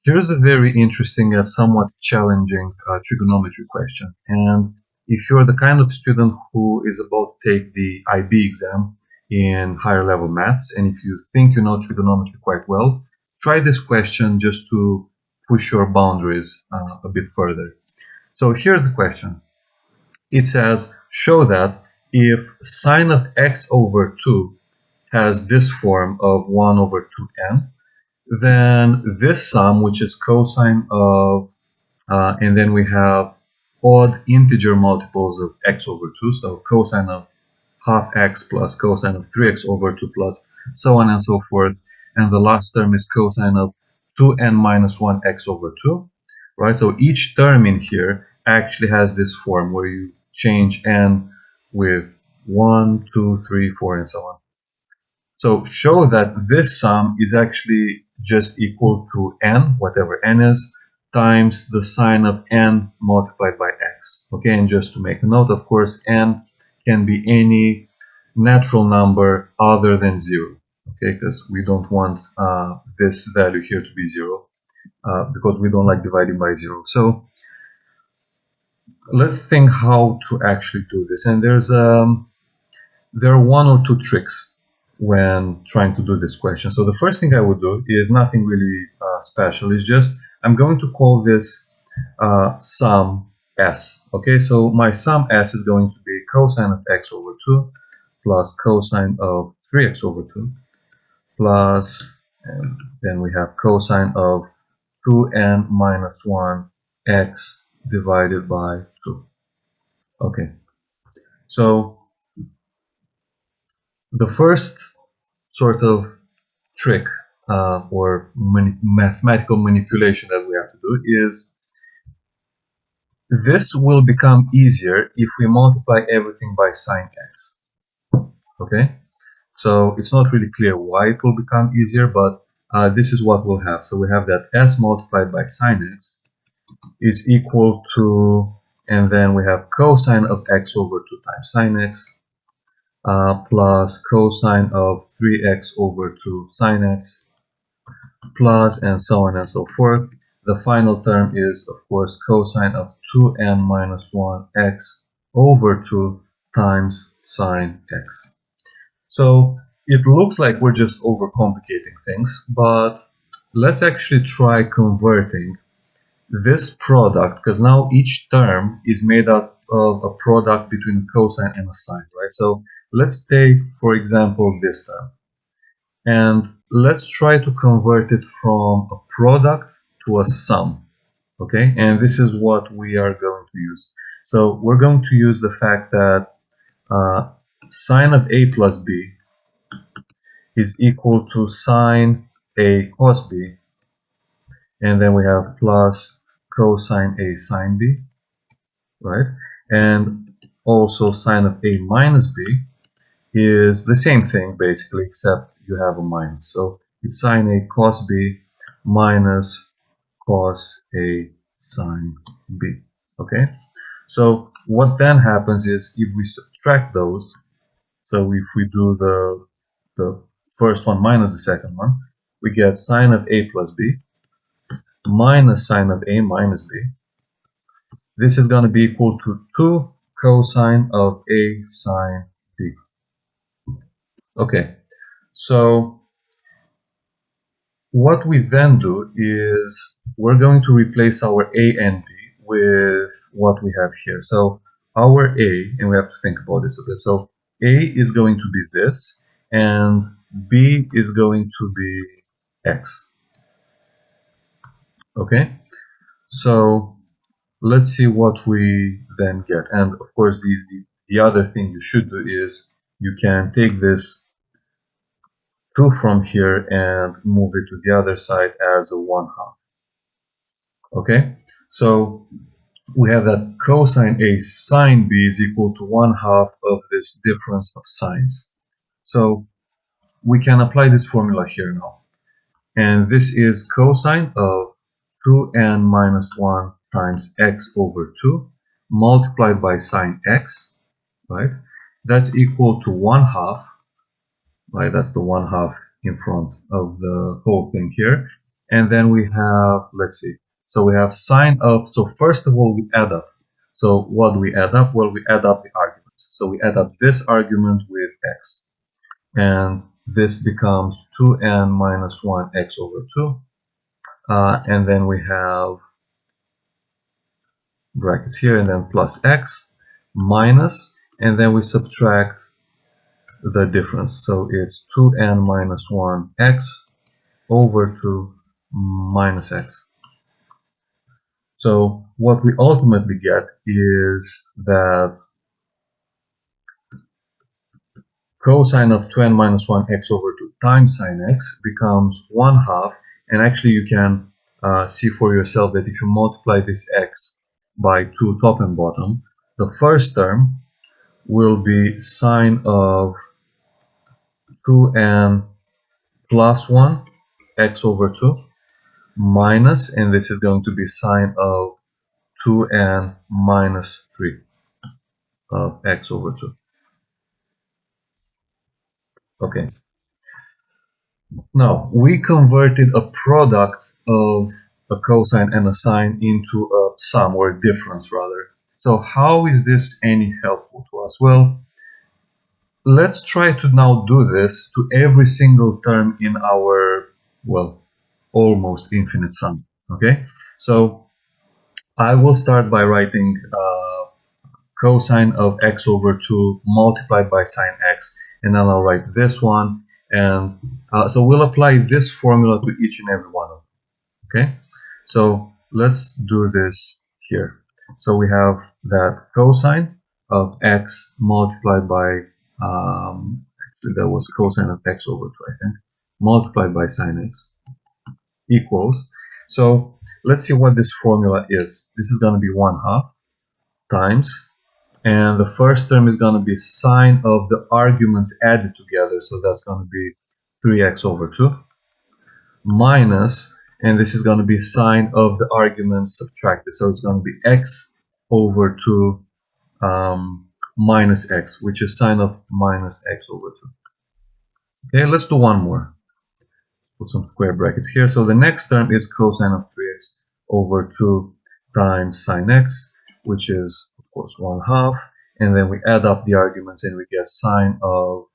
Here's a very interesting and somewhat challenging trigonometry question. And if you're the kind of student who is about to take the IB exam in higher level maths, and if you think you know trigonometry quite well, try this question just to push your boundaries a bit further. So here's the question. It says, show that if sine of x over 2 has this form of 1 over 2n, then this sum, which is cosine of, and then we have odd integer multiples of x over 2, so cosine of half x plus cosine of 3x over 2 plus so on and so forth, and the last term is cosine of 2n minus 1 x over 2, right? So each term in here actually has this form where you change n with 1, 2, 3, 4, and so on. So show that this sum is actually just equal to n, whatever n is, times the sine of n multiplied by x. Okay, and just to make a note, of course, n can be any natural number other than 0. Okay, because we don't want this value here to be 0 because we don't like dividing by 0. So let's think how to actually do this. And there are one or two tricks when trying to do this question. So the first thing I would do is nothing really special. It's just I'm going to call this sum s. Okay, so my sum s is going to be cosine of x over 2 plus cosine of 3x over 2 plus, and then we have cosine of 2n minus 1 x divided by 2. Okay, so the first sort of trick or mathematical manipulation that we have to do is this will become easier if we multiply everything by sine x. Okay, so it's not really clear why it will become easier, but this is what we'll have. So we have that s multiplied by sine x is equal to, and then we have cosine of x over 2 times sine x plus cosine of 3x over 2 sine x plus, and so on and so forth. The final term is, of course, cosine of 2n minus 1 x over 2 times sine x. So it looks like we're just overcomplicating things, but let's actually try converting this product, because now each term is made up of a product between a cosine and a sine, right? So let's take, for example, this term. And let's try to convert it from a product to a sum, okay? And this is what we are going to use. So we're going to use the fact that sine of a plus b is equal to sine a cos b, and then we have plus cosine a sine b, right? And also sine of a minus b is the same thing basically, except you have a minus. So it's sine a cos b minus cos a sine b. Okay, so what then happens is if we subtract those, so if we do the first one minus the second one, we get sine of a plus b minus sine of a minus b. This is going to be equal to 2 cosine of a sine b. Okay, so what we then do is we're going to replace our a and b with what we have here. So our a, and we have to think about this a bit. So a is going to be this, and b is going to be x. Okay, so let's see what we then get. And of course, the other thing you should do is you can take this 2 from here and move it to the other side as a 1/2. Okay, so we have that cosine a sine b is equal to 1/2 of this difference of sines. So we can apply this formula here now. And this is cosine of 2n minus 1 times x over 2 multiplied by sine x, right? That's equal to 1/2, right? That's the 1/2 in front of the whole thing here. And then we have, let's see, so we have sine of, so first of all, we add up. So what do we add up? Well, we add up the arguments. So we add up this argument with x. And this becomes 2n minus 1 x over 2. And then we have brackets here, and then plus x minus, and then we subtract the difference. So it's 2n minus 1 x over 2 minus x. So what we ultimately get is that cosine of 2n minus 1 x over 2 times sine x becomes 1/2. And actually you can see for yourself that if you multiply this x by 2 top and bottom, the first term will be sine of 2n plus 1 x over 2 minus, and this is going to be sine of 2n minus 3 of x over 2. Okay. Now, we converted a product of a cosine and a sine into a sum, or a difference rather. So how is this any helpful to us? Well, let's try to now do this to every single term in our, well, almost infinite sum. Okay, so I will start by writing cosine of x over 2 multiplied by sine x, and then I'll write this one, and so we'll apply this formula to each and every one of them. Okay, so let's do this here. So we have that cosine of x multiplied by that was cosine of x over 2, I think, multiplied by sine x equals. So let's see what this formula is. This is going to be 1/2 times, and the first term is going to be sine of the arguments added together, so that's going to be 3x over 2 minus, and this is going to be sine of the arguments subtracted, so it's going to be x over 2 minus x, which is sine of minus x over 2. Okay, let's do one more. Put some square brackets here. So the next term is cosine of 3x over 2 times sine x, which is, of course, 1/2. And then we add up the arguments and we get sine of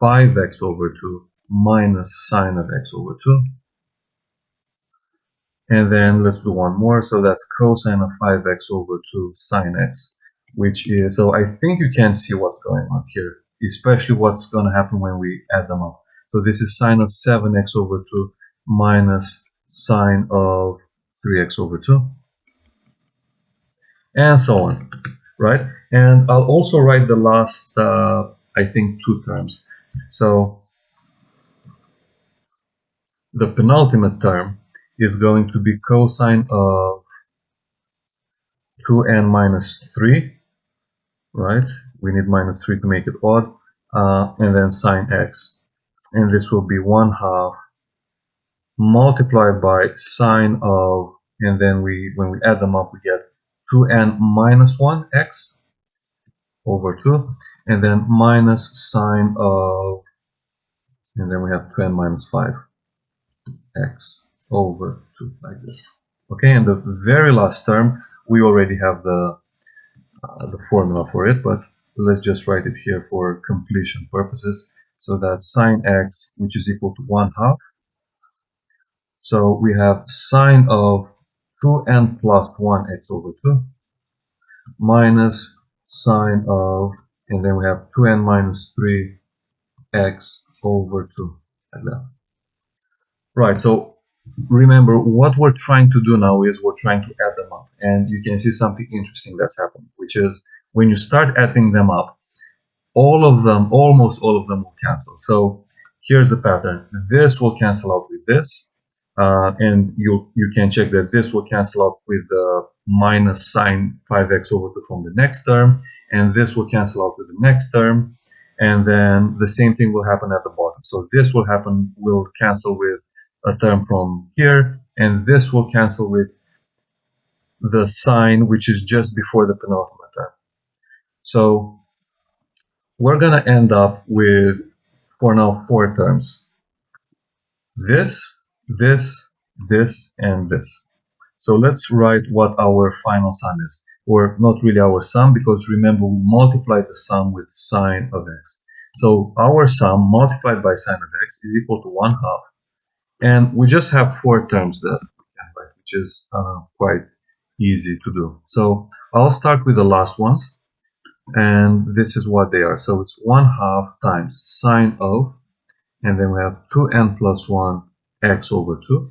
5x over 2 minus sine of x over 2. And then let's do one more. So that's cosine of 5x over 2 sine x, which is, so I think you can see what's going on here, especially what's going to happen when we add them up. So this is sine of 7x over 2 minus sine of 3x over 2. And so on, right? And I'll also write the last, I think, 2 terms. So the penultimate term is going to be cosine of 2n minus 3, right? We need minus 3 to make it odd, and then sine x. And this will be 1/2 multiplied by sine of, and then when we add them up, we get 2n minus 1 x over 2, and then minus sine of, and then we have 2n minus 5 x over 2, like this. Okay, and the very last term, we already have the formula for it, but let's just write it here for completion purposes. So that's sine x, which is equal to 1/2. So we have sine of 2n plus 1x over 2 minus sine of, and then we have 2n minus 3x over 2, like that. Right, so remember, what we're trying to do now is we're trying to add them up. And you can see something interesting that's happened, which is when you start adding them up, all of them, almost all of them will cancel. So here's the pattern. This will cancel out with this. And you can check that this will cancel out with the minus sine 5x over 2 from the next term. And this will cancel out with the next term. And then the same thing will happen at the bottom. So this will cancel with a term from here, and this will cancel with the sine, which is just before the penultimate term. So we're going to end up with, for now, 4 terms. This, this, and this. So let's write what our final sum is, or not really our sum, because remember we multiplied the sum with sine of x. So our sum multiplied by sine of x is equal to 1/2, and we just have 4 terms that we can write, which is quite easy to do. So I'll start with the last ones, and this is what they are. So it's 1/2 times sine of, and then we have 2n plus 1 x over 2,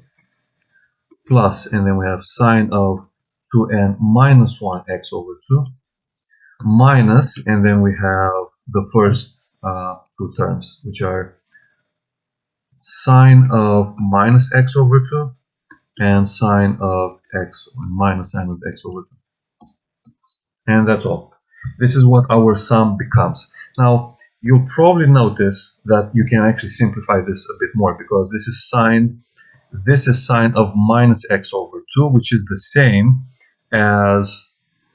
plus, and then we have sine of 2n minus 1 x over 2, minus, and then we have the first 2 terms, which are sine of minus x over 2 and sine of x, minus sine of x over 2. And that's all. This is what our sum becomes. Now, you'll probably notice that you can actually simplify this a bit more, because this is sine of minus x over 2, which is the same as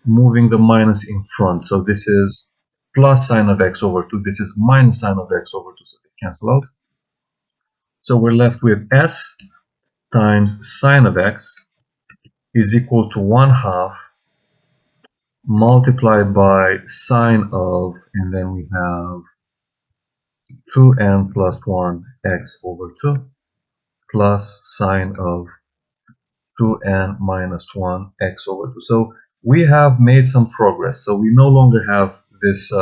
moving the minus in front. So this is plus sine of x over 2. This is minus sine of x over 2, so they cancel out. So we're left with s times sine of x is equal to 1/2 multiplied by sine of, and then we have 2n plus 1 x over 2 plus sine of 2n minus 1 x over 2. So we have made some progress. So we no longer have this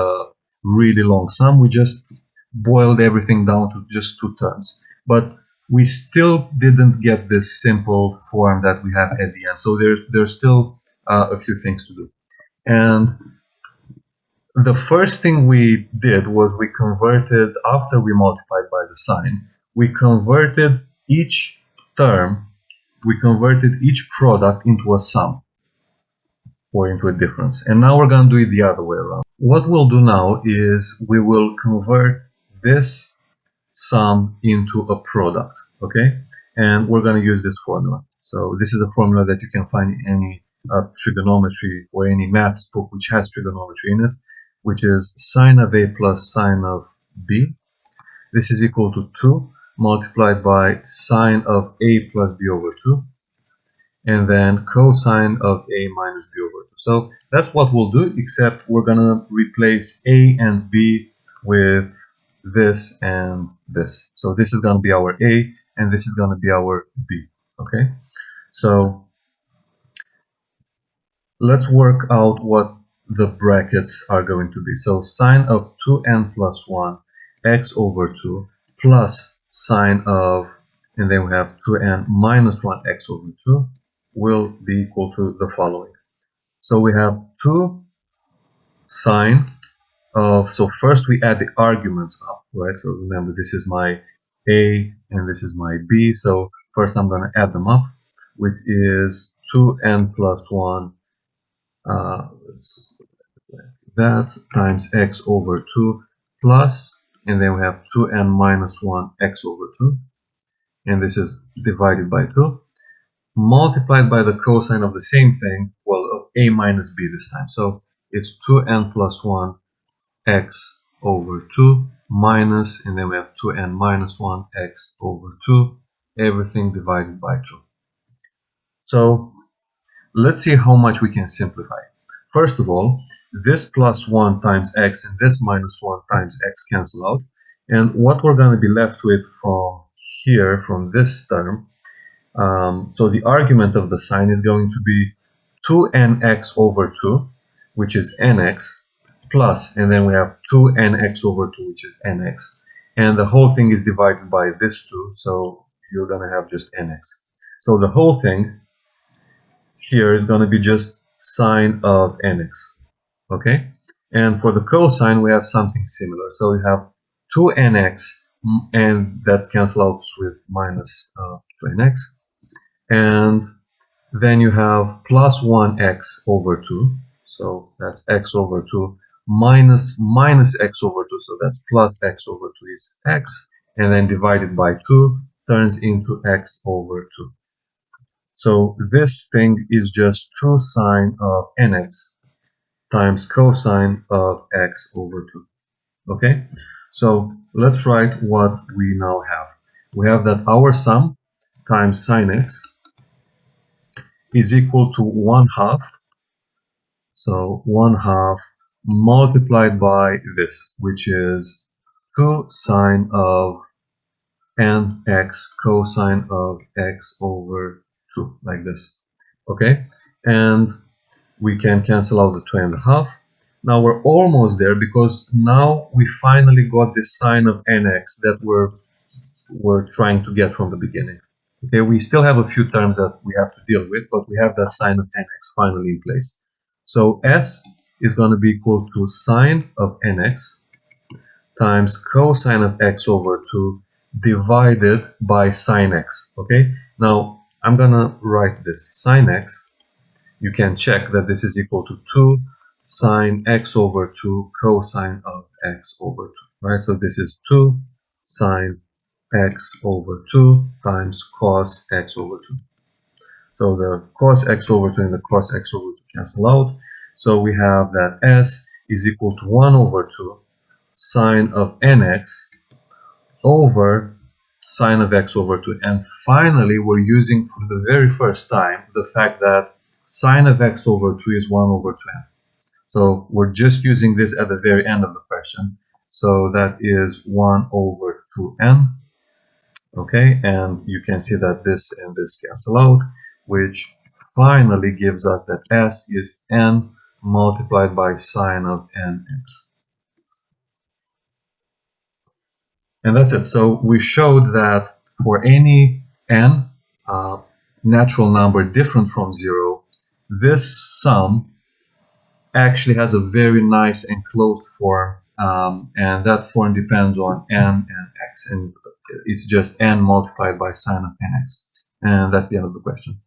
really long sum. We just boiled everything down to just 2 terms. But we still didn't get this simple form that we have at the end. So there's still a few things to do. And the first thing we did was we converted, after we multiplied by the sign, we converted each term, we converted each product into a sum or into a difference. And now we're going to do it the other way around. What we'll do now is we will convert this sum into a product, okay? And we're going to use this formula. So this is a formula that you can find in any trigonometry or any maths book which has trigonometry in it, which is sine of a plus sine of b. This is equal to 2 multiplied by sine of a plus b over 2, and then cosine of a minus b over 2. So that's what we'll do, except we're going to replace a and b with this and this. So this is going to be our a, and this is going to be our b, okay? So let's work out what the brackets are going to be. So sine of 2n plus 1 x over 2 plus sine of, and then we have 2n minus 1 x over 2 will be equal to the following. So we have 2 sine of, so first we add the arguments up, right? So remember, this is my a and this is my b. So first I'm going to add them up, which is 2n plus 1 that times x over 2 plus, and then we have 2n minus 1 x over 2, and this is divided by 2, multiplied by the cosine of the same thing, well, of a minus b this time. So it's 2n plus 1 x over 2 minus, and then we have 2n minus 1 x over 2, everything divided by 2. So let's see how much we can simplify. First of all, this plus 1 times x and this minus 1 times x cancel out. And what we're going to be left with from here, from this term, so the argument of the sign is going to be 2nx over 2, which is nx, plus, and then we have 2nx over 2, which is nx. And the whole thing is divided by this 2, so you're going to have just nx. So the whole thing here is going to be just sine of nx, okay? And for the cosine, we have something similar. So we have 2nx, and that cancels out with minus 2nx. And then you have plus 1x over 2. So that's x over 2 minus x over 2. So that's plus x over 2 is x. And then divided by 2 turns into x over 2. So this thing is just 2 sine of nx times cosine of x over 2. Okay? So let's write what we now have. We have that our sum times sine x is equal to 1/2. So 1/2 multiplied by this, which is 2 sine of nx cosine of x over 2, like this. Okay, and we can cancel out the 2.5. Now we're almost there because now we finally got this sine of nx that we're trying to get from the beginning. Okay, we still have a few terms that we have to deal with, but we have that sine of nx finally in place. So s is going to be equal to sine of nx times cosine of x over 2 divided by sine x. Okay, now I'm going to write this sine x. You can check that this is equal to 2 sine x over 2 cosine of x over 2, right? So this is 2 sine x over 2 times cos x over 2. So the cos x over 2 and the cos x over 2 cancel out. So we have that s is equal to 1 over 2 sine of nx over sine of x over 2. And finally, we're using for the very first time the fact that sine of x over 2 is 1 over 2n. So we're just using this at the very end of the question. So that is 1 over 2n. Okay, and you can see that this and this cancel out, which finally gives us that s is n multiplied by sine of nx. And that's it. So we showed that for any n natural number different from 0, this sum actually has a very nice enclosed form, and that form depends on n and x, and it's just n multiplied by sine of nx. And that's the end of the question.